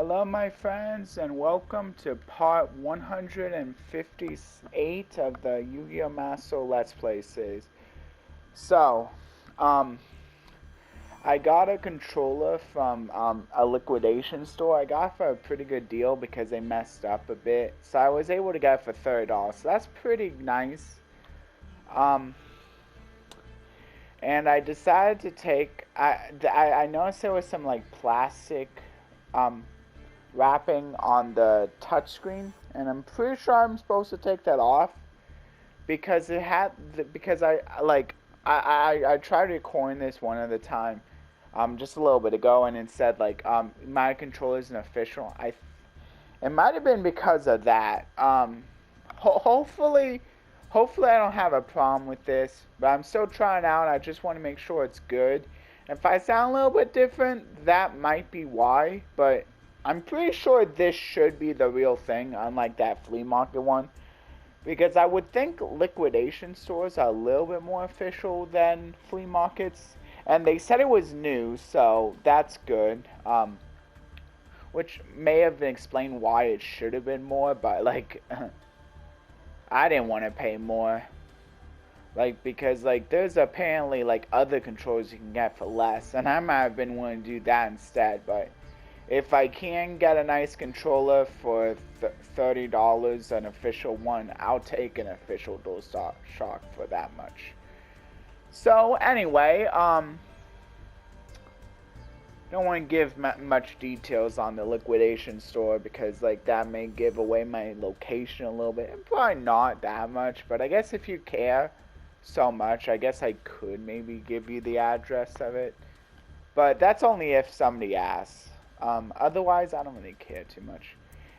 Hello, my friends, and welcome to part 158 of the Yu-Gi-Oh! Master Let's Play series. So, I got a controller from a liquidation store. I got it for a pretty good deal because they messed up a bit. So I was able to get it for $30. So that's pretty nice. And I decided to take. I noticed there was some like plastic wrapping on the touchscreen, and I'm pretty sure I'm supposed to take that off because I tried recording this one at a time just a little bit ago, and it said like my controller isn't official. It might have been because of that. Hopefully I don't have a problem with this, but I'm still trying out. I just want to make sure it's good. And if I sound a little bit different, that might be why, but I'm pretty sure this should be the real thing, unlike that flea market one. Because I would think liquidation stores are a little bit more official than flea markets. And they said it was new, so that's good. Which may have explained why it should have been more, but like, I didn't want to pay more. Like, because like, there's apparently like other controllers you can get for less. And I might have been willing to do that instead, but if I can get a nice controller for $30, an official one, I'll take an official Dual Shock for that much. So anyway, don't want to give much details on the liquidation store because like that may give away my location a little bit. And probably not that much, but I guess if you care so much, I guess I could maybe give you the address of it. But that's only if somebody asks. Otherwise, I don't really care too much.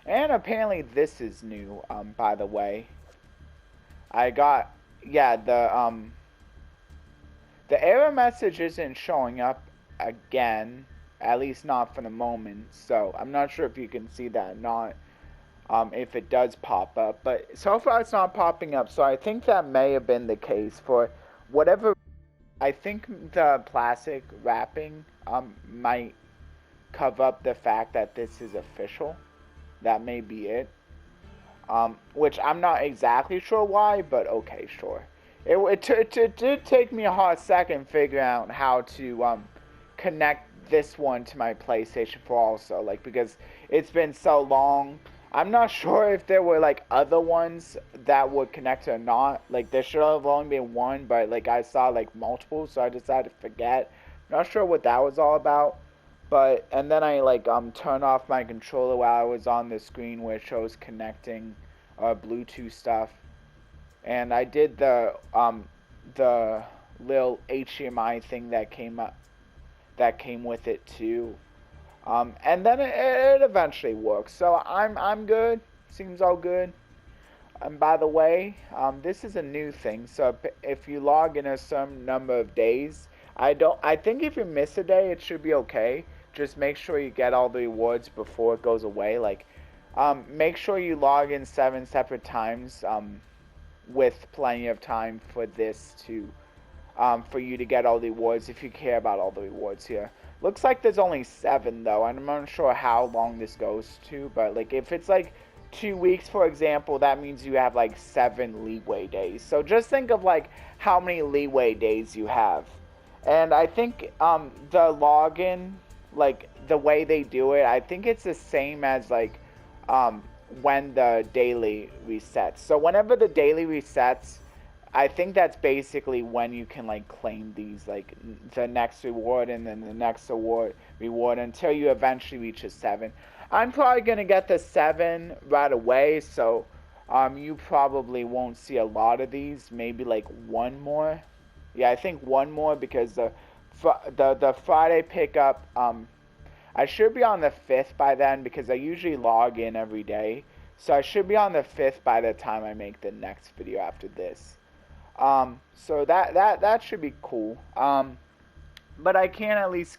And apparently this is new, by the way. I got, yeah, the error message isn't showing up again, at least not for the moment. So I'm not sure if you can see that or not, if it does pop up. But so far it's not popping up, so I think that may have been the case for whatever. I think the plastic wrapping might cover up the fact that this is official. That may be it. Which I'm not exactly sure why, but okay, sure. It did take me a hot second figuring out how to connect this one to my PlayStation 4 also, like, because it's been so long. I'm not sure if there were like other ones that would connect or not. Like, there should have only been one, but like I saw like multiple, so I decided to forget. Not sure what that was all about. But, and then I like turned off my controller while I was on the screen where it shows connecting Bluetooth stuff. And I did the little HDMI thing that came with it too. And then it eventually works. So I'm good. Seems all good. And by the way, this is a new thing. So if you log in a certain number of days, I think if you miss a day, it should be okay. Just make sure you get all the rewards before it goes away. Like, make sure you log in 7 separate times, with plenty of time for this to, for you to get all the rewards if you care about all the rewards here. Looks like there's only 7 though, and I'm not sure how long this goes to, but like if it's like 2 weeks, for example, that means you have like 7 leeway days. So just think of like how many leeway days you have. And I think the login, like the way they do it, I think it's the same as like when the daily resets. So whenever the daily resets, I think that's basically when you can like claim these, like the next reward and then the next reward until you eventually reach a 7. I'm probably gonna get the 7 right away, so you probably won't see a lot of these. Maybe like one more. Yeah, I think one more because the Friday pickup, I should be on the 5th by then because I usually log in every day. So I should be on the 5th by the time I make the next video after this. So that should be cool. But I can at least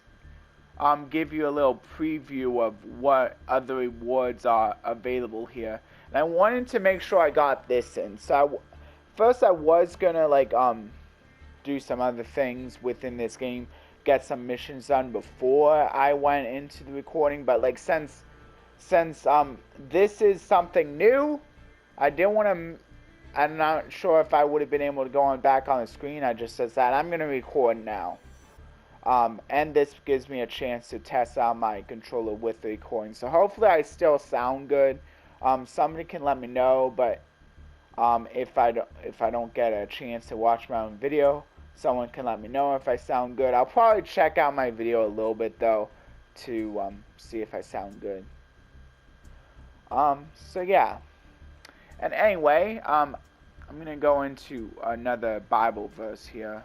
give you a little preview of what other rewards are available here. And I wanted to make sure I got this in. So first I was gonna like do some other things within this game, get some missions done before I went into the recording, but like since since this is something new, I didn't want to. I'm not sure if I would have been able to go on back on the screen. I just says that I'm gonna record now. And this gives me a chance to test out my controller with the recording. So hopefully I still sound good. Somebody can let me know, but if I don't get a chance to watch my own video, someone can let me know if I sound good. I'll probably check out my video a little bit though to see if I sound good. So yeah. And anyway, I'm gonna go into another Bible verse here.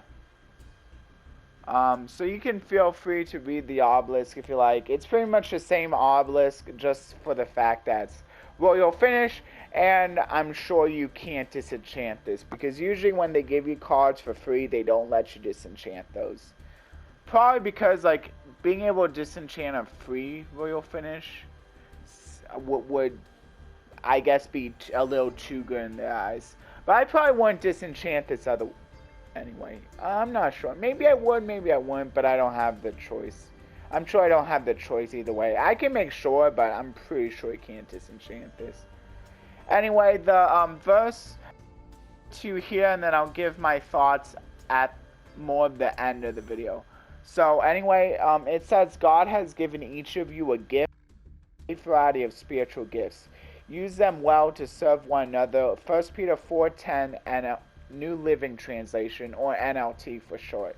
So you can feel free to read the obelisk if you like. It's pretty much the same obelisk, just for the fact that it's royal finish, and I'm sure you can't disenchant this, because usually when they give you cards for free, they don't let you disenchant those. Probably because, like, being able to disenchant a free royal finish would I guess, be a little too good in their eyes. But I probably wouldn't disenchant this other... Anyway, I'm not sure. Maybe I would, maybe I wouldn't, but I don't have the choice. I'm sure I don't have the choice either way. I can make sure, but I'm pretty sure you can't disenchant this. Anyway, the verse to here, and then I'll give my thoughts at more of the end of the video. So anyway, it says, God has given each of you a gift, a variety of spiritual gifts. Use them well to serve one another. 1 Peter 4:10 and a New Living Translation, or NLT for short.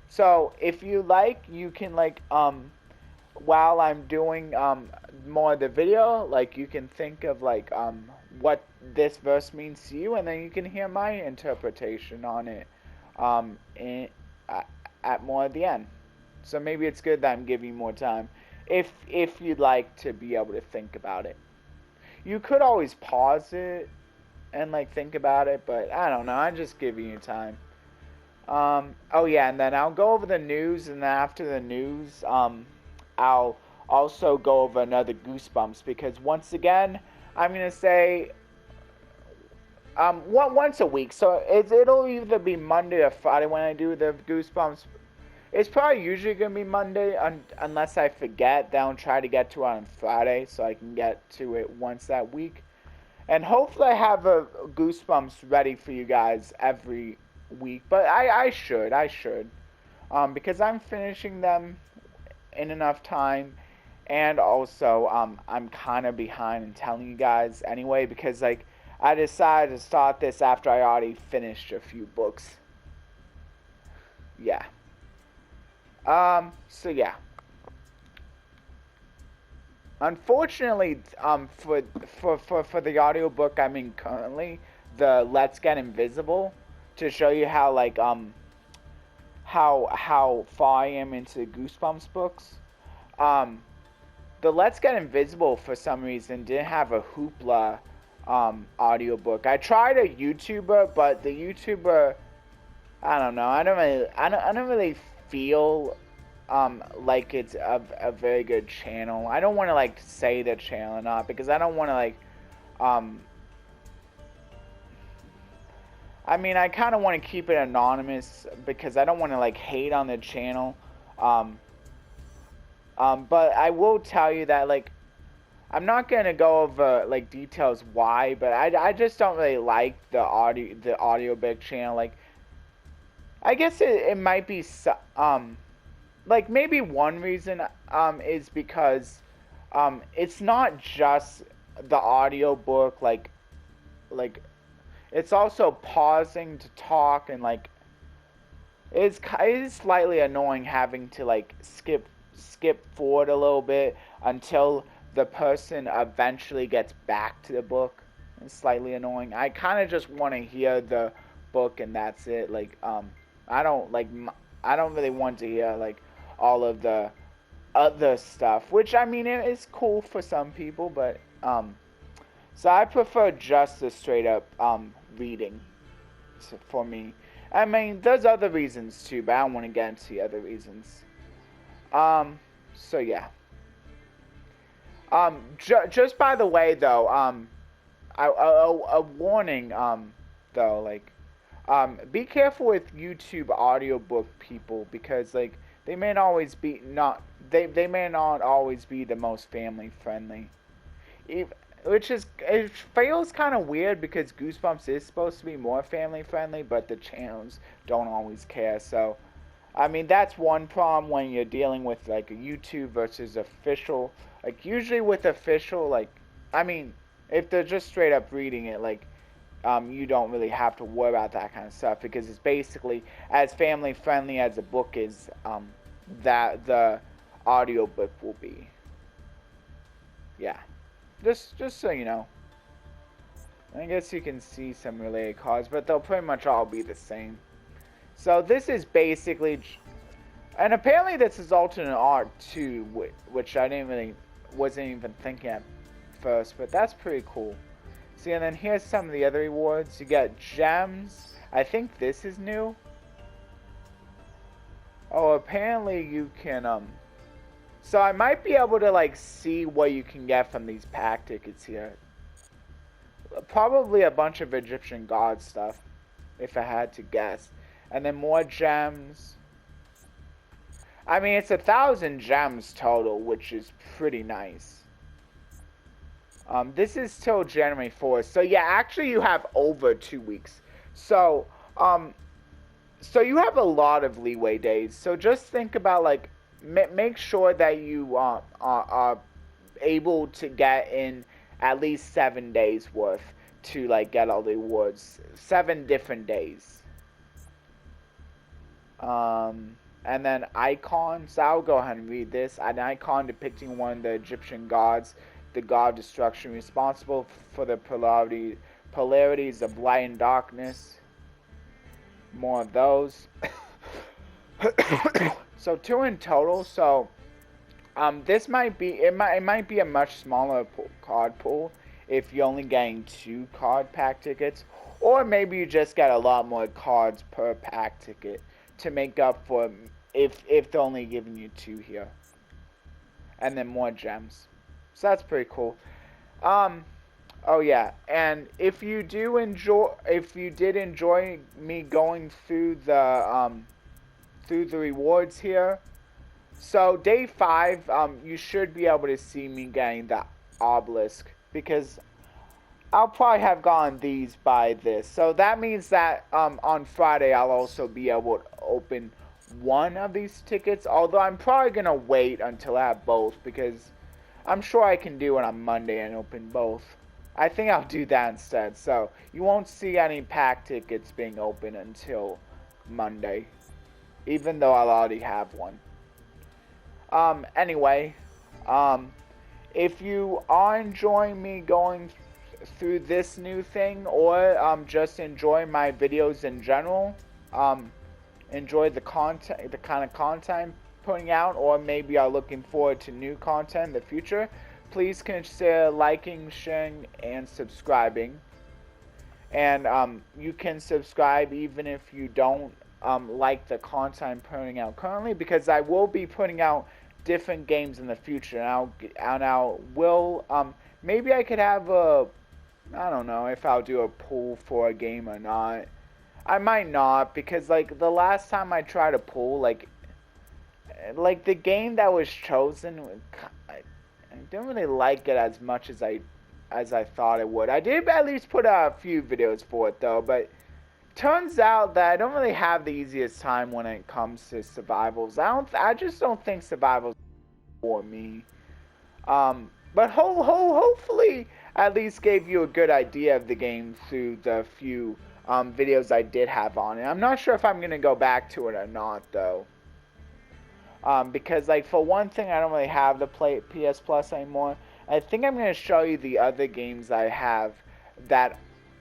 So if you like, you can like while I'm doing more of the video, like you can think of like what this verse means to you, and then you can hear my interpretation on it at more at the end. So maybe it's good that I'm giving you more time if you'd like to be able to think about it. You could always pause it and like think about it, but I don't know, I'm just giving you time. Oh yeah, and then I'll go over the news, and then after the news, I'll also go over another Goosebumps, because once again, I'm gonna say once a week, so it'll either be Monday or Friday when I do the Goosebumps. It's probably usually gonna be Monday, unless I forget. Then I'll try to get to it on Friday, so I can get to it once that week. And hopefully I have a Goosebumps ready for you guys every week. But I should. Because I'm finishing them in enough time. And also, I'm kind of behind in telling you guys anyway. Because, like, I decided to start this after I already finished a few books. Yeah. So yeah. Unfortunately, for the audiobook I'm in currently, the Let's Get Invisible, to show you how like how far I am into Goosebumps books, the Let's Get Invisible for some reason didn't have a Hoopla audiobook. I tried a YouTuber, but the YouTuber, I don't know, I don't really feel like it's a very good channel. I don't want to like say the channel or not, because I don't want to like I mean, I kind of want to keep it anonymous, because I don't want to like hate on the channel. But I will tell you that like I'm not gonna go over like details why, but I just don't really like the audiobook channel. Like, I guess it might be like maybe one reason is because it's not just the audiobook, like it's also pausing to talk, and like it is slightly annoying having to like skip forward a little bit until the person eventually gets back to the book. It's slightly annoying. I kind of just want to hear the book and that's it. Like I don't really want to hear like all of the other stuff, which I mean it is cool for some people, but so I prefer just the straight up reading for me. I mean, there's other reasons too, but I don't want to get into the other reasons. So yeah. Just by the way though, a warning though, like be careful with YouTube audiobook people, because like they may not always be not they may not always be the most family friendly. Which is, it feels kind of weird because Goosebumps is supposed to be more family friendly, but the channels don't always care. So, I mean, that's one problem when you're dealing with like a YouTube versus official. Like usually with official, like, I mean, if they're just straight up reading it, like, you don't really have to worry about that kind of stuff because it's basically as family friendly as a book is, that the audiobook will be. Yeah. Just so you know. I guess you can see some related cards, but they'll pretty much all be the same. So this is basically, and apparently this is alternate art too, which I wasn't even thinking at first, but that's pretty cool. See, and then here's some of the other rewards. You got gems. I think this is new. Oh, apparently you can, so I might be able to like see what you can get from these pack tickets here. Probably a bunch of Egyptian god stuff, if I had to guess. And then more gems. I mean, it's 1,000 gems total, which is pretty nice. This is till January 4th. So yeah, actually you have over 2 weeks. So, so you have a lot of leeway days. So just think about like, make sure that you are able to get in at least 7 days worth to like get all the rewards. 7 different days. And then icons. I'll go ahead and read this. An icon depicting one of the Egyptian gods, the god of destruction, responsible for the polarities of light and darkness. More of those. So 2 in total. So this might be it might be a much smaller card pool if you're only getting 2 card pack tickets, or maybe you just get a lot more cards per pack ticket to make up for if they're only giving you 2 here, and then more gems. So that's pretty cool. Oh yeah, and if you did enjoy me going through the rewards here, so day 5, you should be able to see me getting the obelisk because I'll probably have gotten these by this. So that means that on Friday I'll also be able to open one of these tickets, although I'm probably gonna wait until I have both because I'm sure I can do it on Monday and open both. I think I'll do that instead. So you won't see any pack tickets being open until Monday, even though I'll already have one. Anyway, if you are enjoying me going through this new thing, or just enjoy my videos in general, enjoy the content, the kind of content I'm putting out, or maybe are looking forward to new content in the future, please consider liking, sharing, and subscribing. And you can subscribe even if you don't like the content I'm putting out currently, because I will be putting out different games in the future, and maybe I could have I don't know if I'll do a poll for a game or not. I might not, because like the last time I tried a poll, like the game that was chosen, I didn't really like it as much as I thought it would. I did at least put out a few videos for it though, but turns out that I don't really have the easiest time when it comes to survivals. I just don't think survivals for me. But hopefully at least gave you a good idea of the game through the few videos I did have on it. I'm not sure if I'm gonna go back to it or not though. Because like for one thing, I don't really have the PS Plus anymore. I think I'm gonna show you the other games I have that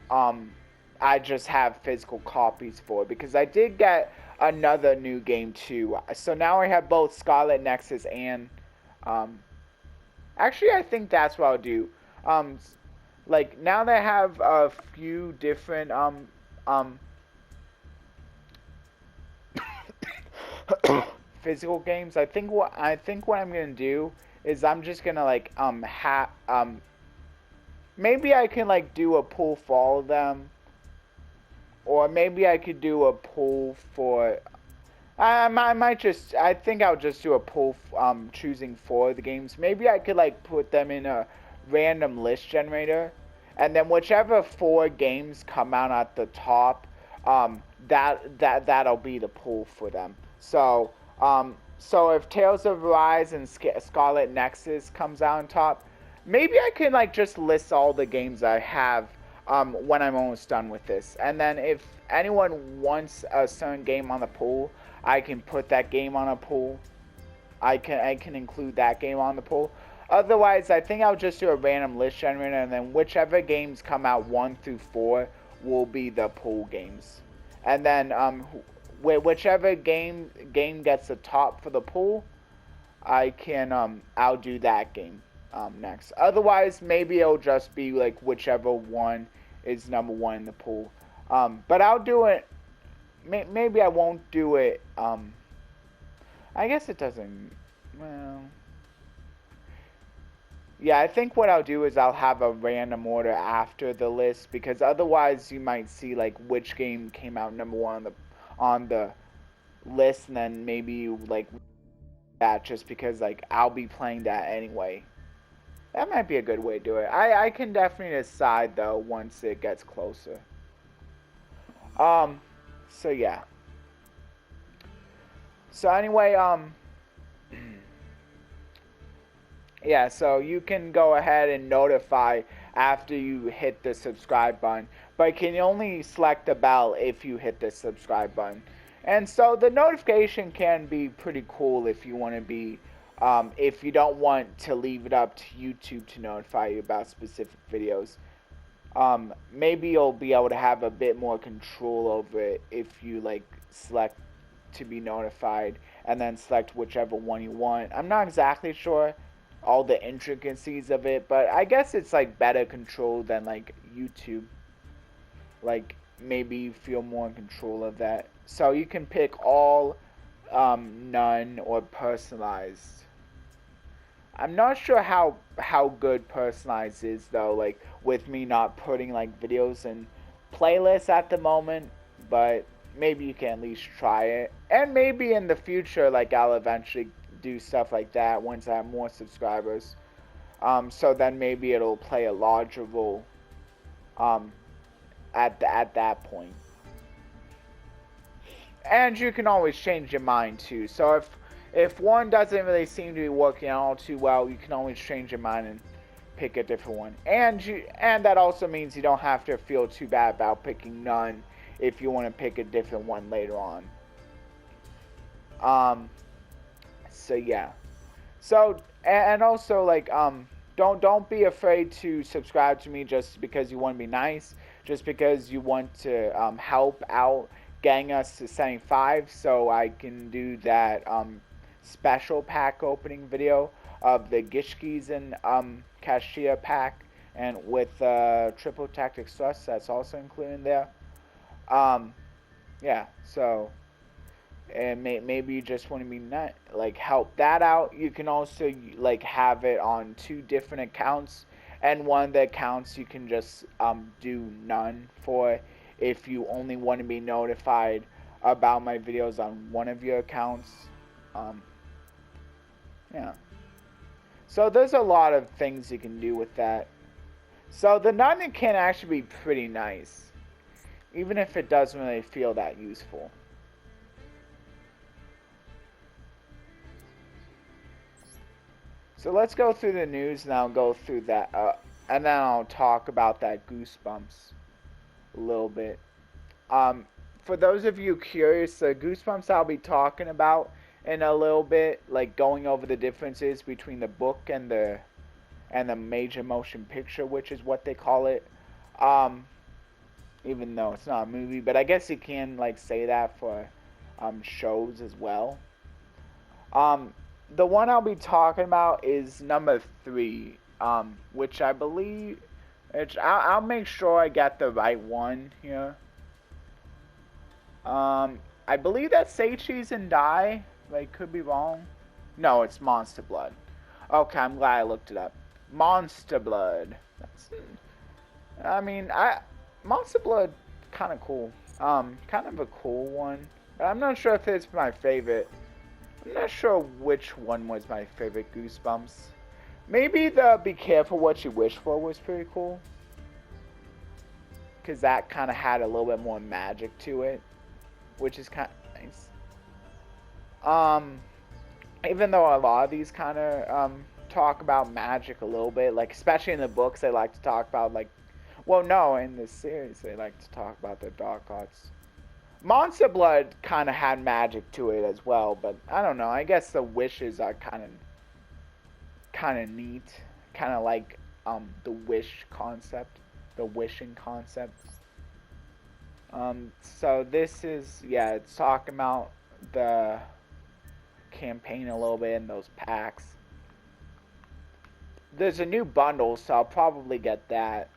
I just have physical copies for, because I did get another new game too. So now I have both Scarlet Nexus and actually I think that's what I'll do. Like now that I have a few different physical games, I think what I'm gonna do is I'm just gonna like maybe I can like do a pool for all of them, or maybe I could do a pool for I might just, I think I'll just do a poll, choosing 4 of the games. Maybe I could, like, put them in a random list generator, and then whichever 4 games come out at the top, that'll be the pool for them. So if Tales of Arise and Scarlet Nexus comes out on top, maybe I can, like, just list all the games I have, when I'm almost done with this. And then if anyone wants a certain game on the pool, I can put that game on a pool. I can include that game on the pool. Otherwise, I think I'll just do a random list generator, and then whichever games come out 1 through 4 will be the pool games. And then whichever game gets the top for the pool, I'll do that game next. Otherwise, maybe it'll just be like whichever one is number 1 in the pool. But I'll do it. Maybe I won't do it. I guess it doesn't. Well, yeah. I think what I'll do is I'll have a random order after the list, because otherwise you might see like which game came out number 1 on the list, and then maybe you like that just because like I'll be playing that anyway. That might be a good way to do it. I can definitely decide though once it gets closer. So yeah. So anyway, yeah, so you can go ahead and notify after you hit the subscribe button, but you can only select the bell if you hit the subscribe button. And so the notification can be pretty cool if you want to be, if you don't want to leave it up to YouTube to notify you about specific videos. Maybe you'll be able to have a bit more control over it if you like select to be notified and then select whichever one you want. I'm not exactly sure all the intricacies of it, but I guess it's like better control than like YouTube. Like maybe you feel more in control of that. So you can pick all, none, or personalized. I'm not sure how good personalized is though, like with me not putting like videos in playlists at the moment, but maybe you can at least try it. And maybe in the future, like I'll eventually do stuff like that once I have more subscribers. So then maybe it'll play a larger role at that point. And you can always change your mind too. So if one doesn't really seem to be working out all too well, you can always change your mind and pick a different one. And that also means you don't have to feel too bad about picking none if you want to pick a different one later on. So yeah. So and also like don't be afraid to subscribe to me just because you want to be nice, just because you want to help out getting us to 75, so I can do that special pack opening video of the Gishkis and Cashier pack, and with triple tactic thrust that's also included there. Yeah, so and maybe you just want to be not like help that out. You can also like have it on 2 different accounts, and one of the accounts you can just do none for if you only want to be notified about my videos on one of your accounts. Yeah. So there's a lot of things you can do with that. So the none can actually be pretty nice, even if it doesn't really feel that useful. So let's go through the news, and I'll go through that, and then I'll talk about that Goosebumps a little bit. For those of you curious, the Goosebumps I'll be talking about in a little bit, like going over the differences between the book and the major motion picture, which is what they call it. Even though it's not a movie, but I guess you can like say that for shows as well. The one I'll be talking about is number 3, which I believe, I'll make sure I get the right one here. I believe that's Say Cheese and Die. Like, could be wrong. No, it's Monster Blood. Okay, I'm glad I looked it up. Monster Blood. I mean, Monster Blood, kind of cool. Kind of a cool one. But I'm not sure if it's my favorite. I'm not sure which one was my favorite Goosebumps. Maybe the Be Careful What You Wish For was pretty cool. Because that kind of had a little bit more magic to it. Which is kind of nice. Even though a lot of these kind of talk about magic a little bit, like especially in the books, they like to talk about like, well, no, in the series they like to talk about the dark arts. Monster Blood kind of had magic to it as well, but I don't know. I guess the wishes are kind of neat, kind of like the wish concept, the wishing concept. So this is, yeah, it's talking about the campaign a little bit and those packs. There's a new bundle, so I'll probably get that.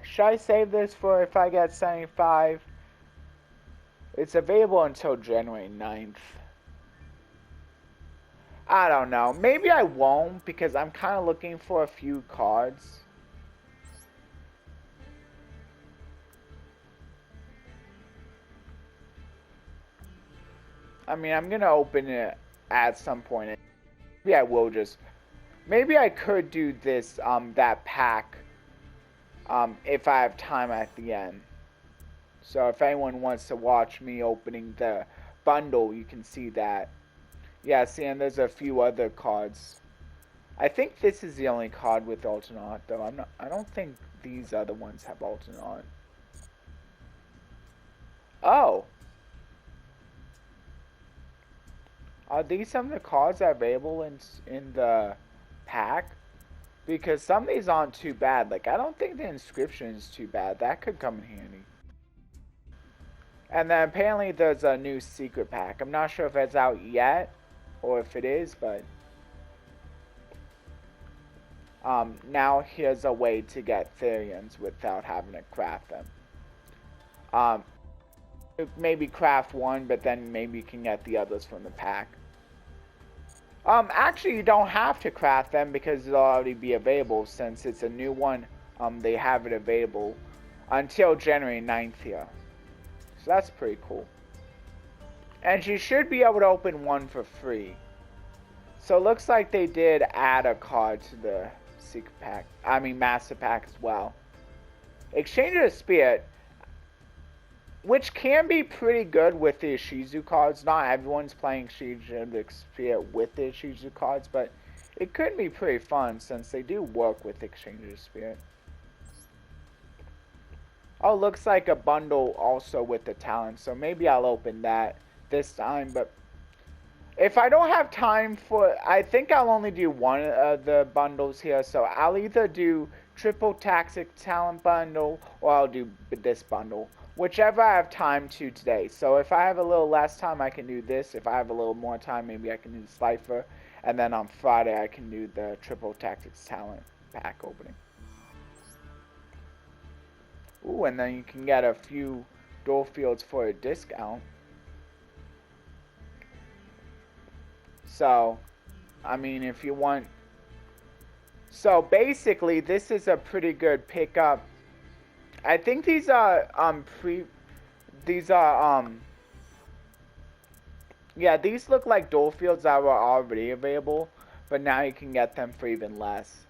Should I save this for if I get 75? It's available until January 9th. I don't know. Maybe I won't because I'm kind of looking for a few cards. I mean, I'm going to open it at some point. Maybe I will just... Maybe I could do this, that pack, if I have time at the end. So if anyone wants to watch me opening the bundle, you can see that. Yeah, see, and there's a few other cards. I think this is the only card with alternate art, though. I don't think these other ones have alternate art. Oh. Are these some of the cards that are available in the pack? Because some of these aren't too bad. Like, I don't think the inscription is too bad. That could come in handy. And then apparently there's a new secret pack. I'm not sure if it's out yet or if it is, but now here's a way to get Therians without having to craft them. Maybe craft one, but then maybe you can get the others from the pack. Actually, you don't have to craft them because it'll already be available since it's a new one. They have it available until January 9th here. So that's pretty cool. And you should be able to open one for free. So it looks like they did add a card to the secret pack. I mean, master pack as well. Exchange of the Spirit, which can be pretty good with the Ishizu cards. Not everyone's playing Exchange of the Spirit with the Ishizu cards, but it could be pretty fun since they do work with Exchange of the Spirit. Oh, looks like a bundle also with the talent, so maybe I'll open that this time, but if I don't have time for, I think I'll only do one of the bundles here, so I'll either do triple tactic talent bundle or I'll do this bundle, whichever I have time to today. So if I have a little less time, I can do this. If I have a little more time, maybe I can do the Slifer, and then on Friday I can do the triple tactics talent pack opening. Ooh, and then you can get a few dual fields for a discount. So, I mean, if you want... So, basically, this is a pretty good pickup. I think these are, yeah, these look like dual fields that were already available, but now you can get them for even less.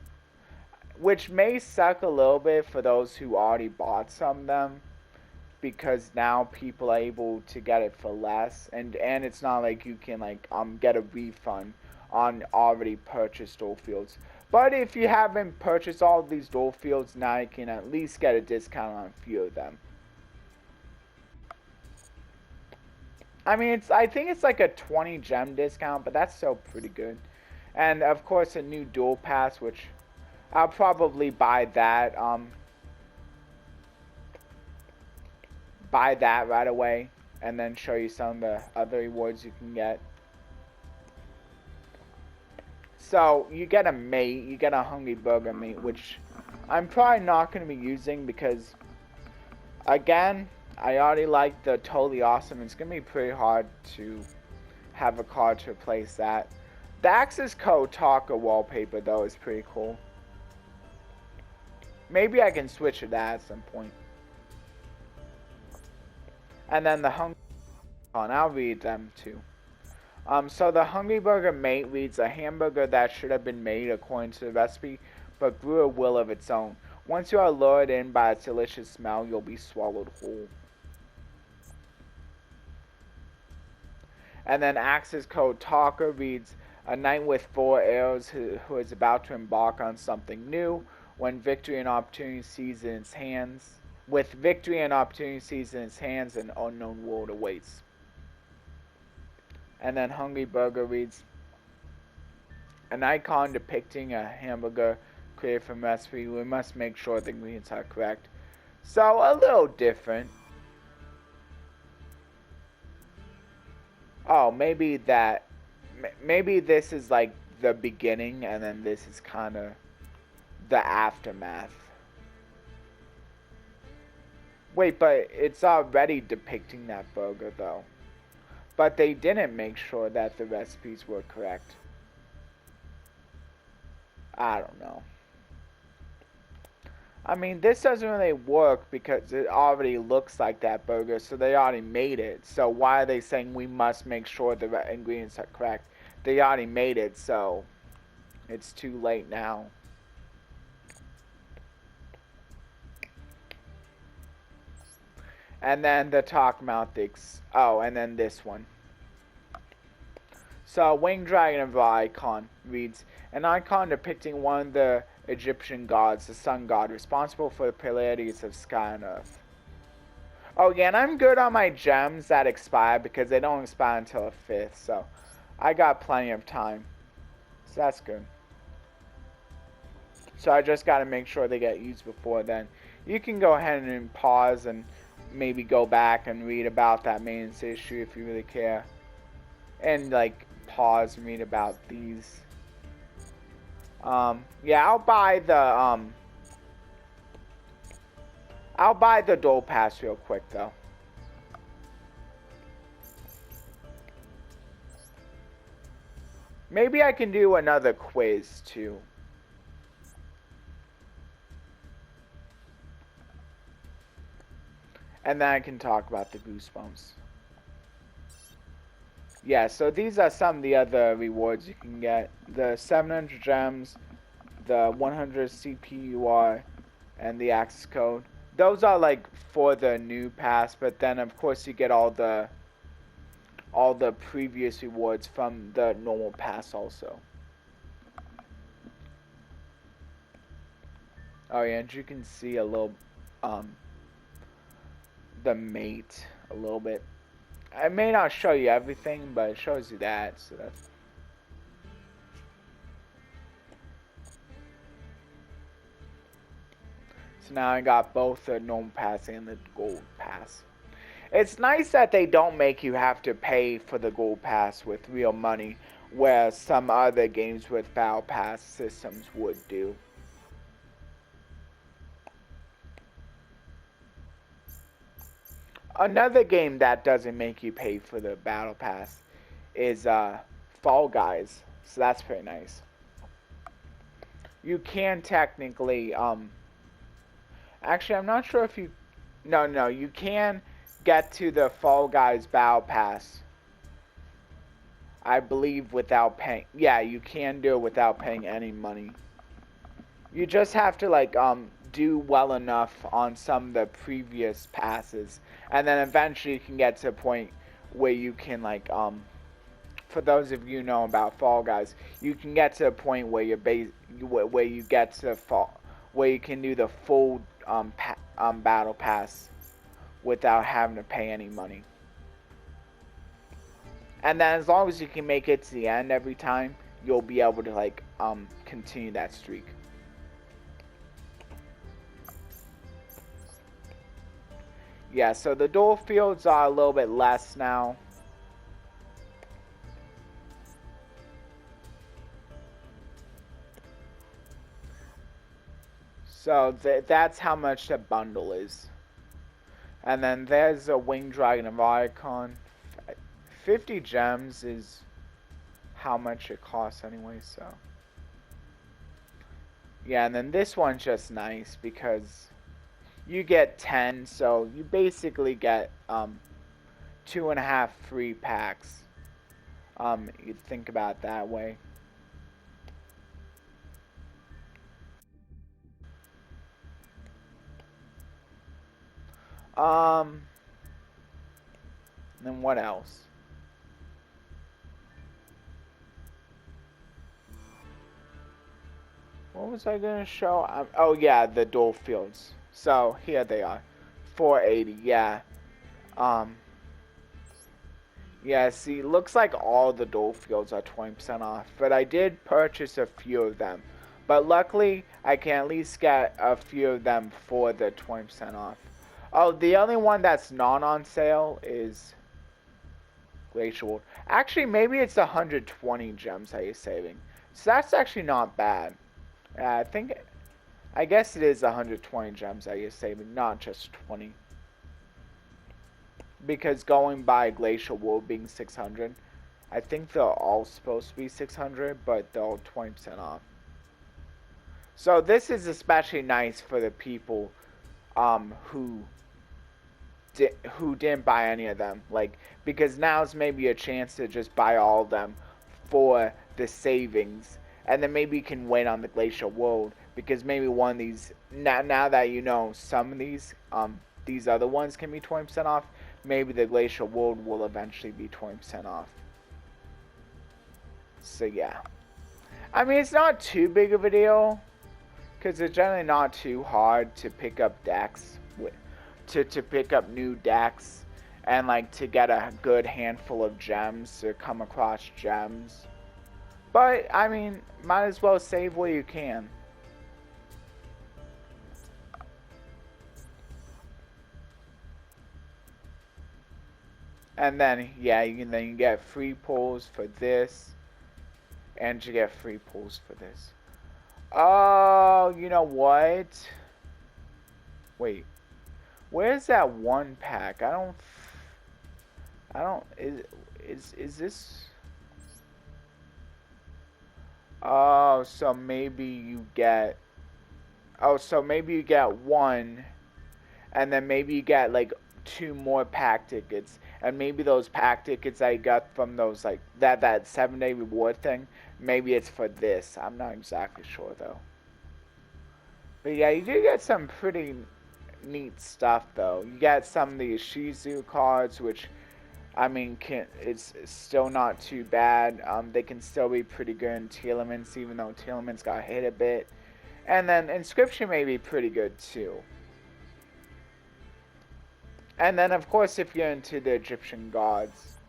Which may suck a little bit for those who already bought some of them, because now people are able to get it for less, and it's not like you can like get a refund on already purchased dual fields. But if you haven't purchased all of these dual fields, now you can at least get a discount on a few of them. I mean, I think it's like a 20 gem discount, but that's still pretty good. And of course a new dual pass, which I'll probably buy that right away, and then show you some of the other rewards you can get. So you get a mate, you get a Hungry Burger mate, which I'm probably not going to be using because, again, I already like the Totally Awesome. It's going to be pretty hard to have a card to replace that. The Access Code Talker wallpaper, though, is pretty cool. Maybe I can switch to that at some point. And then the Hungry Burger, I'll read them too. So the Hungry Burger mate reads, a hamburger that should have been made according to the recipe, but grew a will of its own. Once you are lured in by its delicious smell, you'll be swallowed whole. And then Axe's Code Talker reads, a knight with 4 arrows who is about to embark on something new. When victory and opportunity seized in its hands, with victory and opportunity seized in its hands, an unknown world awaits. And then Hungry Burger reads, an icon depicting a hamburger created from recipe. We must make sure the ingredients are correct. So a little different. Oh, maybe this is like the beginning, and then this is kind of the aftermath. Wait, but it's already depicting that burger though. But they didn't make sure that the recipes were correct. I don't know. I mean, this doesn't really work because it already looks like that burger, so they already made it. So why are they saying we must make sure the ingredients are correct? They already made it, so it's too late now. And then the talk mouth and then this one. So Winged Dragon of icon reads, an icon depicting one of the Egyptian gods, the sun god, responsible for the polarities of sky and earth. Oh yeah, and I'm good on my gems that expire because they don't expire until the 5th, so I got plenty of time. So that's good. So I just gotta make sure they get used before then. You can go ahead and pause and maybe go back and read about that maintenance issue if you really care. And like pause and read about these. Yeah, I'll buy the Duel Pass real quick though. Maybe I can do another quiz too. And then I can talk about the Goosebumps. Yeah, so these are some of the other rewards you can get. The 700 gems, the 100 CPUR, and the access code. Those are like for the new pass, but then of course you get all the previous rewards from the normal pass also. Oh yeah, and you can see a little the mate a little bit. I may not show you everything, but it shows you that, so that's... So now I got both the normal pass and the gold pass. It's nice that they don't make you have to pay for the gold pass with real money, where some other games with battle pass systems would do. Another game that doesn't make you pay for the battle pass is Fall Guys, so that's pretty nice. You can technically actually I'm not sure if you no you can get to the Fall Guys battle pass, I believe, without paying. Yeah, you can do it without paying any money. You just have to like do well enough on some of the previous passes, and then eventually you can get to a point where you can like for those of you who know about Fall Guys, you can get to a point where you get to where you can do the full battle pass without having to pay any money. And then as long as you can make it to the end every time, you'll be able to like continue that streak. Yeah, so the duel fields are a little bit less now. So that's how much the bundle is. And then there's a Winged Dragon of icon. 50 gems is how much it costs anyway, so. Yeah, and then this one's just nice because you get 10, so you basically get 2.5 free packs. You think about it that way. Then what else? What was I gonna show? Oh yeah, the dual fields. So here they are, 480. Yeah. Um. Yeah. See, looks like all the dual fields are 20% off, but I did purchase a few of them. But luckily, I can at least get a few of them for the 20% off. Oh, the only one that's not on sale is Glacial World. Actually, maybe it's 120 gems that you're saving. So that's actually not bad. I guess it is 120 gems that you're saving, not just 20. Because going by Glacial World being 600, I think they're all supposed to be 600, but they're all 20% off. So this is especially nice for the people who didn't buy any of them, like, because now's maybe a chance to just buy all of them for the savings, and then maybe you can wait on the Glacial World, because maybe one of these, now that you know some of these other ones can be 20% off, maybe the Glacial World will eventually be 20% off. So yeah, I mean, it's not too big of a deal, because it's generally not too hard to pick up decks to pick up new decks, and like to get a good handful of gems, to come across gems. But I mean, might as well save where you can. And then yeah, you get free pulls for this, and you get free pulls for this. Oh, you know what? Wait. Where's that one pack? I don't, is this? Oh, so maybe you get, one, and then maybe you get like 2 more pack tickets, and maybe those pack tickets I got from those, like, that 7-day reward thing, maybe it's for this. I'm not exactly sure though. But yeah, you do get some pretty neat stuff though. You get some of these Shizu cards, which, I mean, it's still not too bad. They can still be pretty good in Telements, even though Telements got hit a bit. And then Inscription may be pretty good too. And then of course, if you're into the Egyptian gods,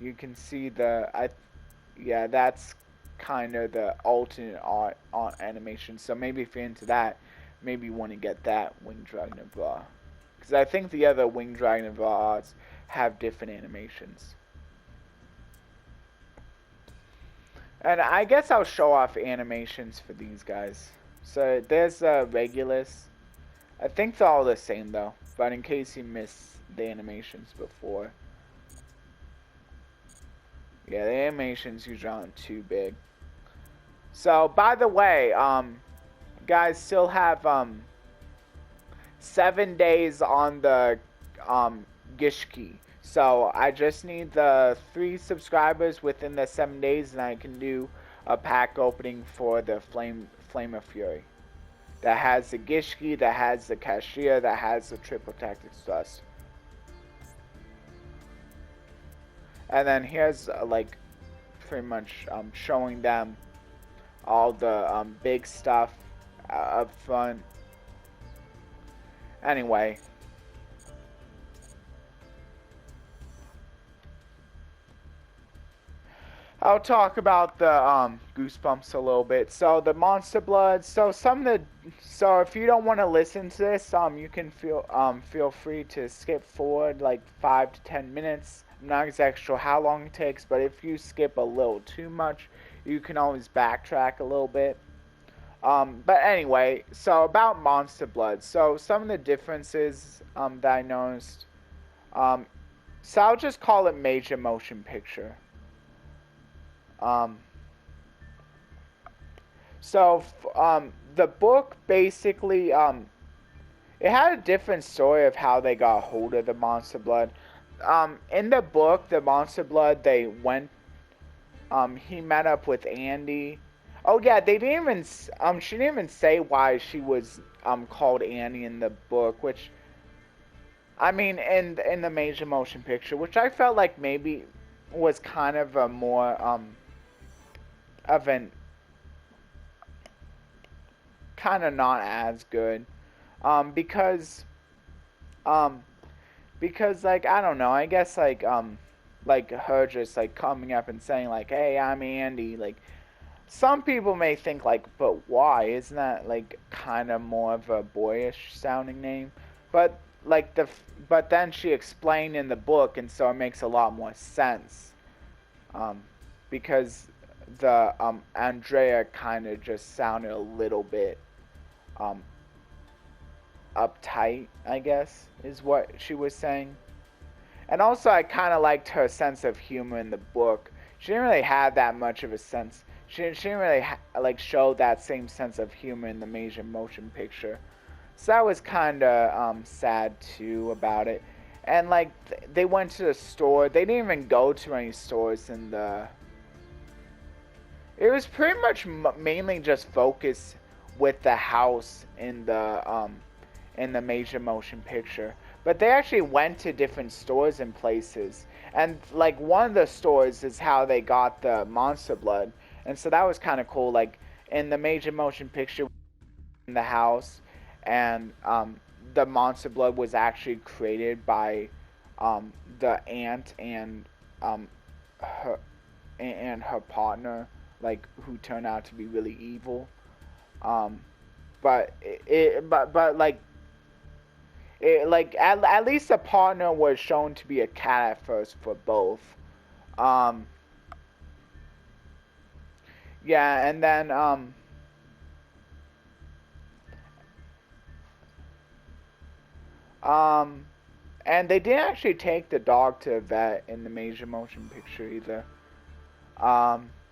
you can see yeah, that's kind of the alternate art animation. So maybe if you're into that, maybe you want to get that Winged Dragon of Ra. Because I think the other Winged Dragon of Ra arts have different animations. And I guess I'll show off animations for these guys. So there's Regulus. I think they're all the same though, but in case you missed the animations before. Yeah, the animations usually aren't too big. So, by the way, guys still have 7 days on the Gishki. So I just need the 3 subscribers within the 7 days, and I can do a pack opening for the Flame of Fury. That has the Gishki, that has the Cashier, that has the Triple Tactics Thrust. And then here's like pretty much showing them all the big stuff up front. Anyway, I'll talk about the Goosebumps a little bit. So the Monster Blood. So if you don't want to listen to this, you can feel free to skip forward like 5 to 10 minutes. I'm not exactly sure how long it takes, but if you skip a little too much, you can always backtrack a little bit. But anyway, so about Monster Blood. So some of the differences that I noticed. So I'll just call it Major Motion Picture. The book basically, it had a different story of how they got hold of the Monster Blood. in the book, the Monster Blood, they went. He met up with Andy. Oh yeah, they didn't even. She didn't even say why she was called Annie in the book, which I mean, in the major motion picture, which I felt like maybe was kind of a more of an kind of not as good, because um because like I don't know, I guess like her just like coming up and saying like, hey, I'm Andy, like some people may think like, but why? Isn't that like kind of more of a boyish sounding name? But like but then she explained in the book, and so it makes a lot more sense. Um, because the Andrea kind of just sounded a little bit um uptight, I guess, is what she was saying. And also, I kind of liked her sense of humor in the book. She didn't really have that much of a sense. She didn't really like show that same sense of humor in the major motion picture. So that was kind of sad too about it. And like they went to the store. They didn't even go to any stores in the. It was pretty much mainly just focused with the house in the major motion picture. But they actually went to different stores and places. And like one of the stores is how they got the Monster Blood. And so that was kind of cool. Like in the major motion picture in the house, and the Monster Blood was actually created by the aunt um, her and her partner, like who turned out to be really evil. Um, but like at least the partner was shown to be a cat at first for both. Um, yeah, and then um, and they didn't actually take the dog to a vet in the major motion picture either.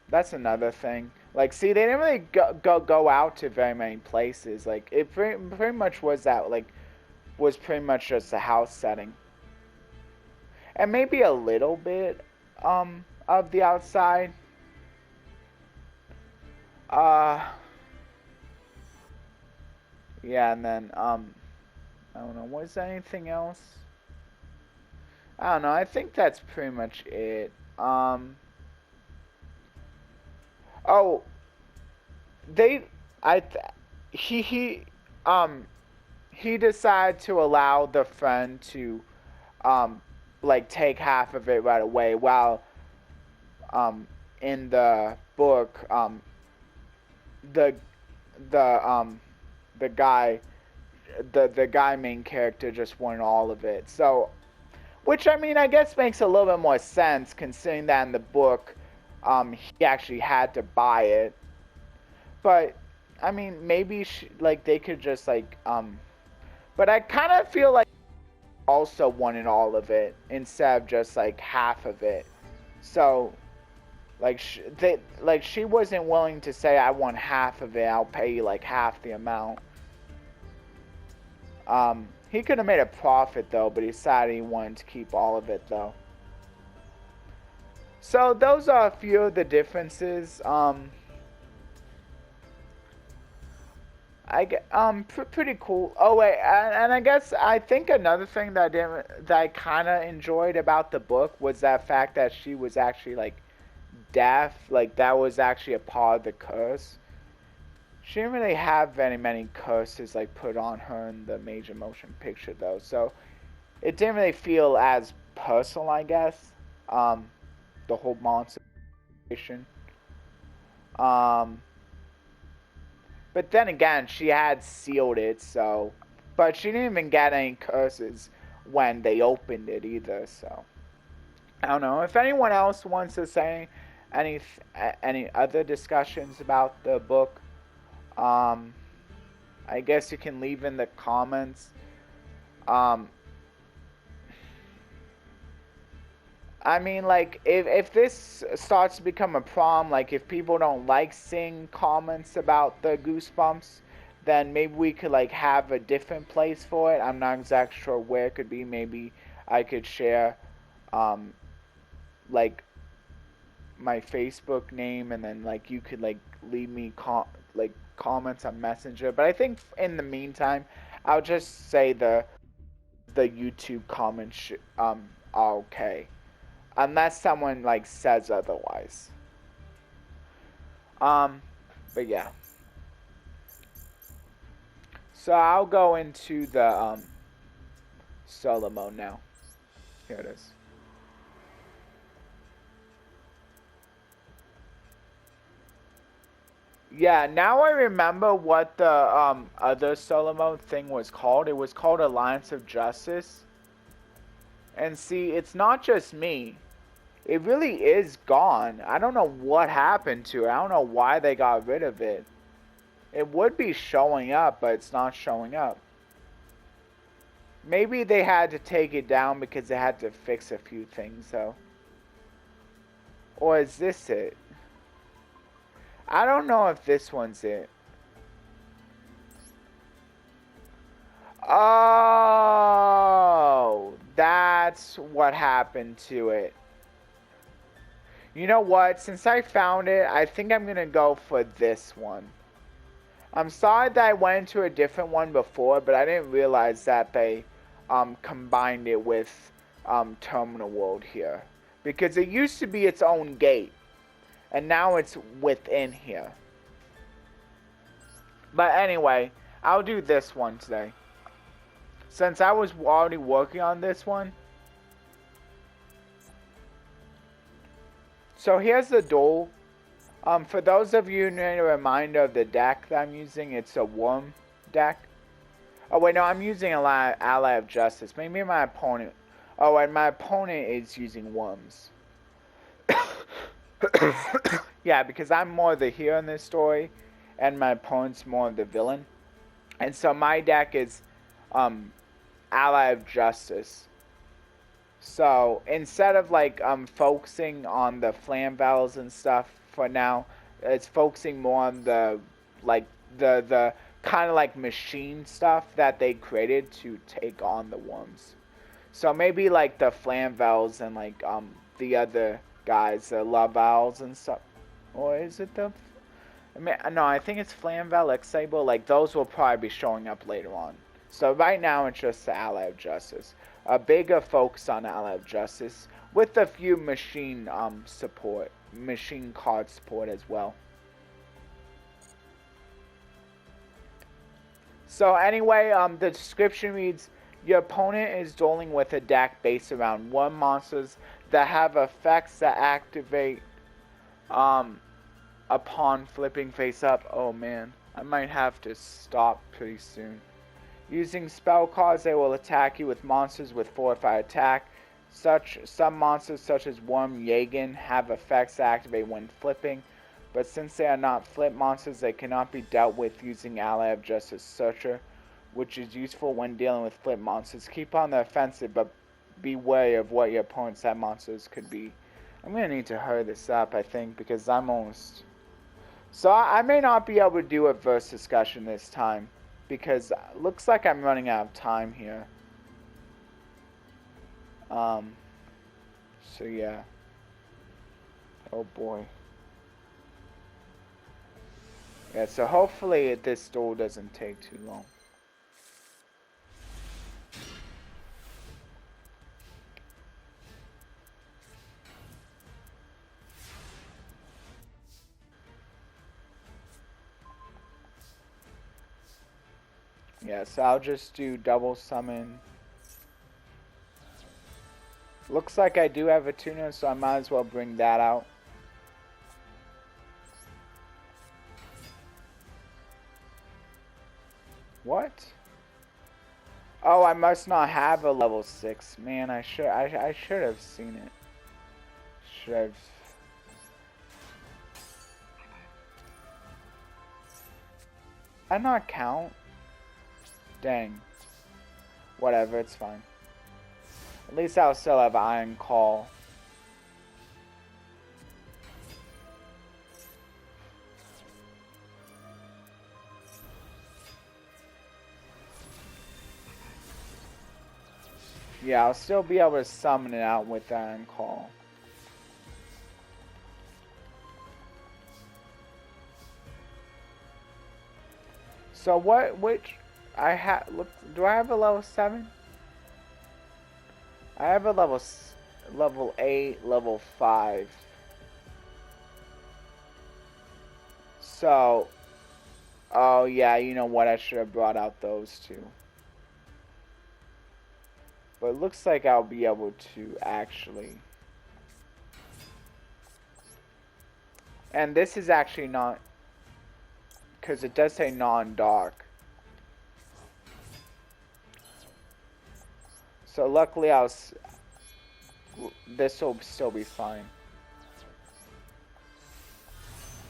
That's another thing. Like, see, they didn't really go out to very many places. Like, it pretty much was that, like, was pretty much just a house setting. And maybe a little bit, of the outside. Uh, yeah, and then, I don't know, was there anything else? I don't know, I think that's pretty much it. Oh, they, I, he, um, he decided to allow the friend to um like take half of it right away, while in the book the the the guy the guy main character just wanted all of it. So which I mean I guess makes a little bit more sense, considering that in the book he actually had to buy it. But I mean maybe like they could just like but I kind of feel like also wanted all of it instead of just like half of it. So like she wasn't willing to say I want half of it. I'll pay you like half the amount. He could have made a profit though, but he decided he wanted to keep all of it though. So those are a few of the differences. Pretty cool. Oh wait, and I guess I think another thing that I kind of enjoyed about the book was that fact that she was actually like deaf. Like that was actually a part of the curse. She didn't really have very many curses like put on her in the major motion picture though, so it didn't really feel as personal, I guess. The whole monster situation. Um, But then again, she had sealed it, so. But she didn't even get any curses when they opened it either, so. I don't know. If anyone else wants to say any other discussions about the book, I guess you can leave in the comments. Um, I mean, like, if this starts to become a problem, like, if people don't like seeing comments about the Goosebumps, then maybe we could, like, have a different place for it. I'm not exactly sure where it could be. Maybe I could share, like my Facebook name, and then like you could like leave me comments on Messenger. But I think in the meantime, I'll just say the YouTube comments are okay, unless someone like says otherwise. But yeah. So I'll go into the solo mode now. Here it is. Yeah, now I remember what the other solo mode thing was called. It was called Alliance of Justice. And see, it's not just me. It really is gone. I don't know what happened to it. I don't know why they got rid of it. It would be showing up, but it's not showing up. Maybe they had to take it down because they had to fix a few things, though. Or is this it? I don't know if this one's it. Oh, that's what happened to it. You know what? Since I found it, I think I'm going to go for this one. I'm sorry that I went into a different one before, but I didn't realize that they combined it with Terminal World here. Because it used to be its own gate. And now it's within here. But anyway, I'll do this one today. Since I was already working on this one. So here's the Duel. For those of you who need a reminder of the deck that I'm using, it's a Worm deck. Oh wait, no, I'm using Ally of Justice. Maybe my opponent. Oh, and my opponent is using Worms. Yeah, because I'm more the hero in this story, and my opponent's more of the villain. And so my deck is Ally of Justice. So instead of like focusing on the Flam Battles and stuff for now, it's focusing more on the the kind of like machine stuff that they created to take on the Worms. So maybe like the Flam Battles and like the other guys, the Love Owls and stuff. Or is it the... no, I think it's Flamvel, X-Sable. Like, those will probably be showing up later on. So right now, it's just the Ally of Justice. A bigger focus on Ally of Justice, with a few machine support. Machine card support as well. So anyway, the description reads... Your opponent is dueling with a deck based around Worm monsters that have effects that activate upon flipping face up. Oh man, I might have to stop pretty soon. Using spell cards, they will attack you with monsters with fortified attack. Some monsters such as Worm Jagen have effects that activate when flipping, but since they are not flip monsters, they cannot be dealt with using Ally of Justice Searcher, which is useful when dealing with flip monsters. Keep on the offensive, but be wary of what your opponent's set monsters could be. I'm going to need to hurry this up, I think, because I'm almost... So I may not be able to do a verse discussion this time, because it looks like I'm running out of time here. So yeah. Oh boy. Yeah, so hopefully this duel doesn't take too long. Yeah, so I'll just do double summon. Looks like I do have a tuner, so I might as well bring that out. What? Oh, I must not have a level 6. Man, I should have seen it. Should have... I not count? Dang. Whatever, it's fine. At least I'll still have Iron Call. Yeah, I'll still be able to summon it out with that and call. So which, I have, look, do I have a level 7? I have a level 8, level 5. So, oh yeah, you know what, I should have brought out those two. But it looks like I'll be able to actually. And this is actually not, because it does say non-dark. So luckily this will still be fine.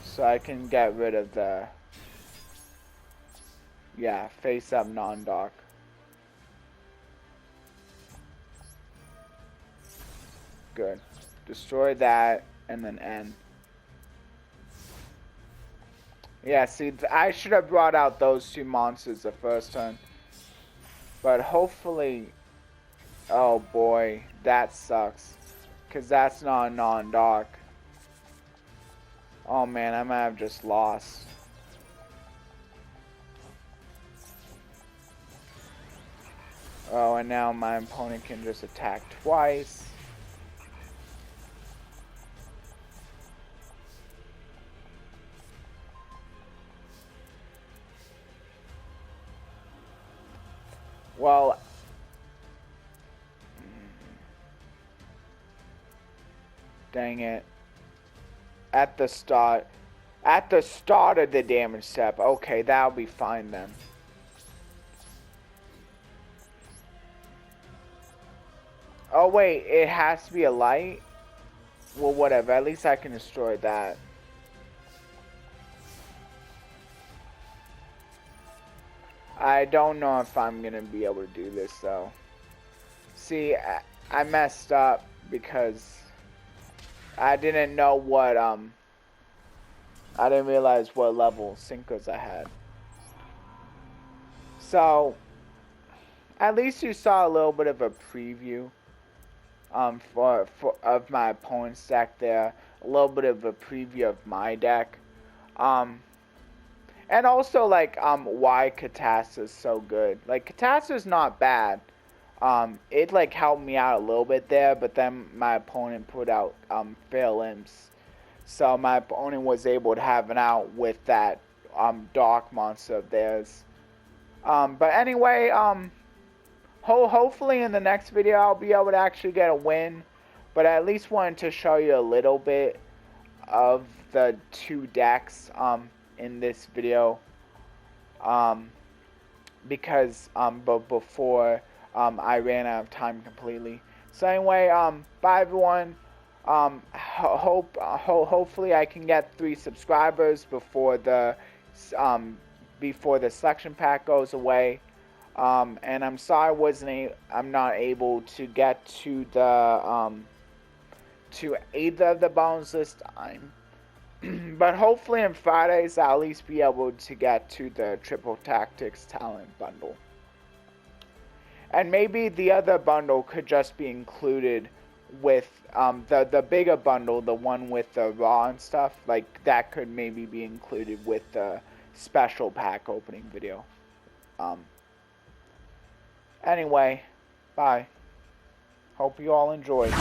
So I can get rid of the, yeah, face up non-dark. Good. Destroy that and then end. Yeah, see, I should have brought out those two monsters the first turn. But hopefully, oh boy, that sucks. Because that's not non-dark. Oh man, I might have just lost. Oh, and now my opponent can just attack twice. Well, dang it. At the start of the damage step. Okay, that'll be fine then. Oh wait, it has to be a light? Well, whatever, at least I can destroy that. I don't know if I'm gonna be able to do this though. See, I messed up because I didn't know what, I didn't realize what level sinkers I had. So, at least you saw a little bit of a preview, of my opponent's deck there. A little bit of a preview of my deck. And also, like, why Catasta is so good. Like, Catasta is not bad. It, like, helped me out a little bit there, but then my opponent put out, fail imps. So my opponent was able to have an out with that, dark monster of theirs. But anyway, hopefully in the next video I'll be able to actually get a win. But I at least wanted to show you a little bit of the two decks, in this video, because but before I ran out of time completely. So anyway, bye everyone. Hopefully I can get 3 subscribers before the selection pack goes away. And I'm sorry I'm not able to get to the to either of the bones this time. But hopefully on Fridays I'll at least be able to get to the Triple Tactics Talent Bundle. And maybe the other bundle could just be included with the bigger bundle, the one with the Raw and stuff. Like, that could maybe be included with the special pack opening video. Anyway, bye. Hope you all enjoyed.